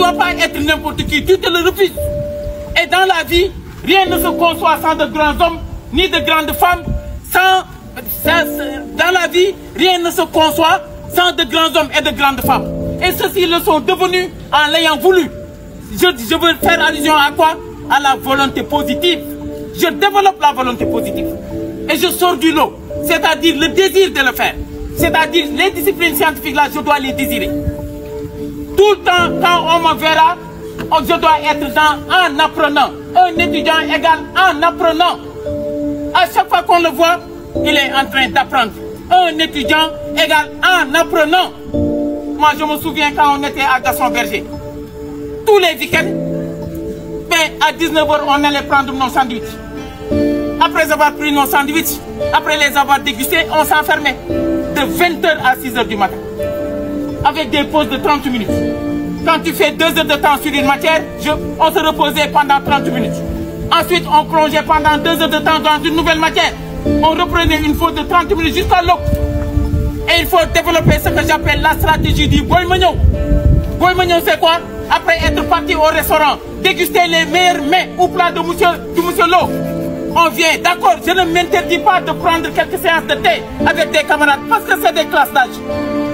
dois pas être n'importe qui, tu te le refuses. Et dans la vie, rien ne se conçoit sans de grands hommes, ni de grandes femmes. Dans la vie, rien ne se conçoit sans de grands hommes et de grandes femmes. Et ceux-ci le sont devenus en l'ayant voulu. Je veux faire allusion à quoi? À la volonté positive. Je développe la volonté positive. Et je sors du lot. C'est-à-dire le désir de le faire. C'est-à-dire les disciplines scientifiques là, je dois les désirer. Tout le temps, quand on me verra, je dois être en apprenant. Un étudiant égal en apprenant. À chaque fois qu'on le voit, il est en train d'apprendre. Un étudiant égal en apprenant. Moi, je me souviens quand on était à Gaston Berger. Tous les week-ends, à 19h, on allait prendre nos sandwichs. Après avoir pris nos sandwichs, après les avoir dégustés, on s'enfermait de 20h à 6h du matin. Avec des pauses de 30 minutes. Quand tu fais 2 heures de temps sur une matière, on se reposait pendant 30 minutes. Ensuite, on plongeait pendant 2 heures de temps dans une nouvelle matière. On reprenait une pause de 30 minutes jusqu'à l'eau. Et il faut développer ce que j'appelle la stratégie du boy magnon. Boy magnon, c'est quoi? Après être parti au restaurant, déguster les meilleurs mets ou plats de monsieur Lo. On vient, d'accord, je ne m'interdis pas de prendre quelques séances de thé avec des camarades parce que c'est des classes d'âge.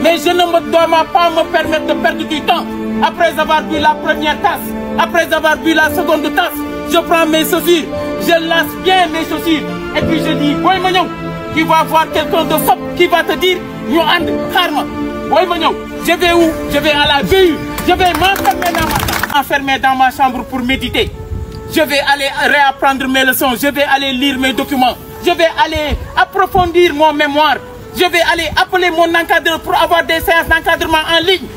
Mais je ne dois pas me permettre de perdre du temps. Après avoir bu la première tasse, après avoir bu la seconde tasse, je prends mes chaussures, je lasse bien mes chaussures. Et puis je dis, boy magnon, tu vas voir quelqu'un de sop qui va te dire, nous and, karma. Boy magnon, je vais où? Je vais à la VU. Je vais m'enfermer dans ma chambre pour méditer. Je vais aller réapprendre mes leçons. Je vais aller lire mes documents. Je vais aller approfondir mon mémoire. Je vais aller appeler mon encadreur pour avoir des séances d'encadrement en ligne.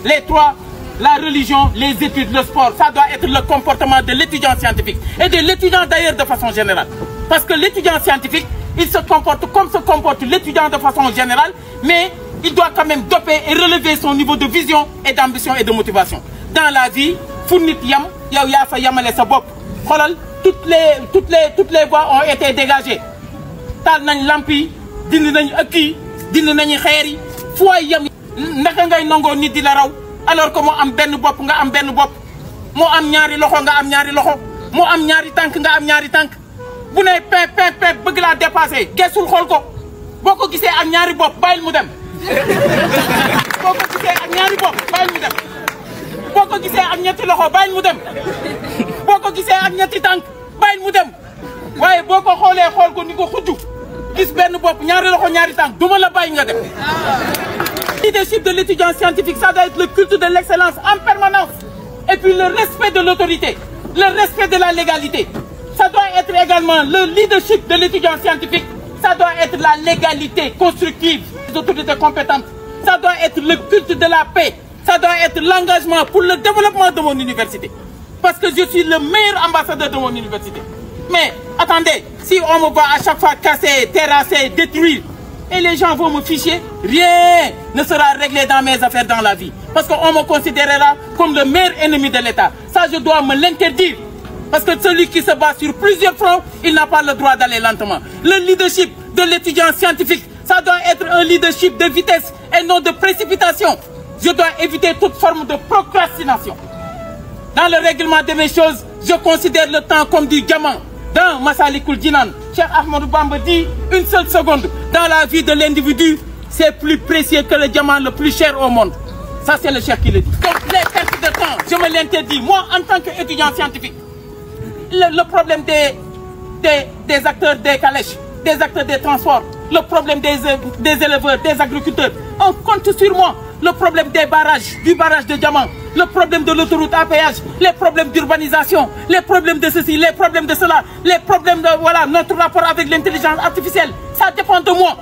Les trois, la religion, les études, le sport, ça doit être le comportement de l'étudiant scientifique. Et de l'étudiant d'ailleurs de façon générale. Parce que l'étudiant scientifique, il se comporte comme se comporte l'étudiant de façon générale, mais il doit quand même doper et relever son niveau de vision et d'ambition et de motivation. Dans la vie, fournit yam, yaw ya fa yamale sa bop. Xolal, toutes les voies ont été dégagées. Tal nañ lampi, dindi nañ ëkki, dindi nañ xeer yi, fo yam naka ngay nango nit di la raw alors que mo am benn bop nga am benn bop. Mo am ñaari loxo nga am ñaari loxo, mo am ñaari tank nga am ñaari tank. Bu ne pep bëgg la dépasser, gessul xol ko. Boko gisé ak ñaari bop bayil mu dem. Boko gisé ak ñaari bop bayil mu dem. Boko gisé ak ñetti loxo bayil mu dem. Boko gisé ak ñetti tank bayil mu dem. Waye boko xolé xol ko ni ko xudju gis benn bop ñaari loxo ñaari tank duma la bay nga dem. Le leadership de l'étudiant scientifique, ça doit être le culte de l'excellence en permanence. Et puis le respect de l'autorité, le respect de la légalité. Ça doit être également le leadership de l'étudiant scientifique. Ça doit être la légalité constructive des autorités compétentes. Ça doit être le culte de la paix. Ça doit être l'engagement pour le développement de mon université. Parce que je suis le meilleur ambassadeur de mon université. Mais attendez, si on me voit à chaque fois casser, terrasser, détruire, et les gens vont me ficher, rien ne sera réglé dans mes affaires dans la vie. Parce qu'on me considérera comme le meilleur ennemi de l'État. Ça, je dois me l'interdire. Parce que celui qui se bat sur plusieurs fronts, il n'a pas le droit d'aller lentement. Le leadership de l'étudiant scientifique, ça doit être un leadership de vitesse et non de précipitation. Je dois éviter toute forme de procrastination. Dans le règlement de mes choses, je considère le temps comme du diamant. Dans Massalikul Jinan, Cheikh Ahmadou Bamba dit une seule seconde dans la vie de l'individu, c'est plus précieux que le diamant le plus cher au monde. Ça, c'est le chef qui le dit. Donc, les pertes de temps, je me l'interdis. Moi, en tant qu'étudiant scientifique, le problème des acteurs des calèches, des acteurs des transports, le problème des éleveurs, des agriculteurs, on compte sur moi. Le problème des barrages, du barrage de diamant, le problème de l'autoroute à péage, les problèmes d'urbanisation, les problèmes de ceci, les problèmes de cela, les problèmes de voilà, notre rapport avec l'intelligence artificielle, ça dépend de moi.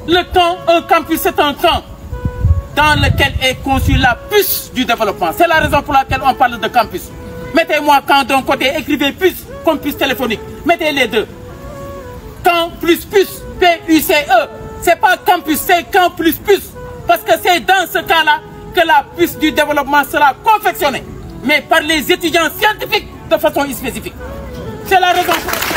Le temps, un campus, c'est un temps dans lequel est conçue la puce du développement. C'est la raison pour laquelle on parle de campus. Mettez-moi quand d'un côté, écrivez puce comme puce téléphonique. Mettez les deux. Camp plus puce, P-U-C-E. C'est pas campus, c'est camp plus puce. Parce que c'est dans ce cas-là que la puce du développement sera confectionnée. Mais par les étudiants scientifiques de façon spécifique. C'est la raison pour laquelle